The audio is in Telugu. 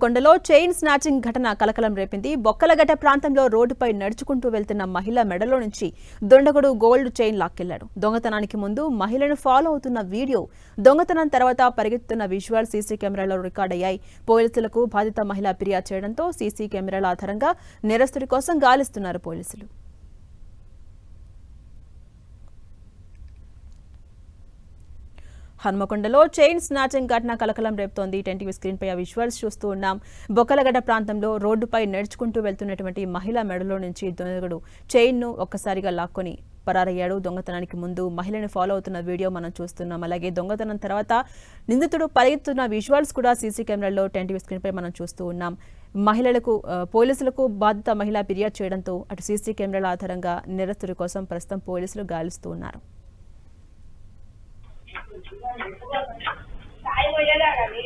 కొండలో చైన్ స్నాచింగ్ ఘటన కలకలం రేపింది. బొక్కలగడ్డ ప్రాంతంలో రోడ్డుపై నడుచుకుంటూ వెళ్తున్న మహిళ మెడలో నుంచి దొండగుడు గోల్డ్ చైన్ లాక్కెళ్లాడు. దొంగతనానికి ముందు మహిళను ఫాలో అవుతున్న వీడియో, దొంగతనం తర్వాత పరిగెత్తుతున్న విజువల్ సీసీ కెమెరాలో రికార్డయ్యాయి. పోలీసులకు బాధిత మహిళ ఫిర్యాదు చేయడంతో సీసీ కెమెరాల ఆధారంగా నేరస్తుడి కోసం గాలిస్తున్నారు పోలీసులు. హన్మకొండలో చైన్ స్నాచింగ్ ఘటన కలకలం రేపుతోంది. టీవీ స్క్రీన్ పై ఆ విజువల్స్ చూస్తూ ఉన్నాం. బొక్కలగడ్డ ప్రాంతంలో రోడ్డుపై నడుచుకుంటూ వెళ్తున్నటువంటి మహిళ మెడలో నుంచి దొంగడు చైన్ ను ఒక్కసారిగా లాక్కొని పరారయ్యాడు. దొంగతనానికి ముందు మహిళను ఫాలో అవుతున్న వీడియో మనం చూస్తున్నాం. అలాగే దొంగతనం తర్వాత నిందితుడు పరిగెత్తున్న విజువల్స్ కూడా సీసీ కెమెరాలో టీవీ స్క్రీన్ పై మనం చూస్తూ ఉన్నాం. పోలీసులకు బాధిత మహిళ ఫిర్యాదు చేయడంతో అటు సీసీ కెమెరాల ఆధారంగా నేరస్తుడి కోసం ప్రస్తుతం పోలీసులు గాలిస్తూ ఉన్నారు. సాయి పోయేదా కానీ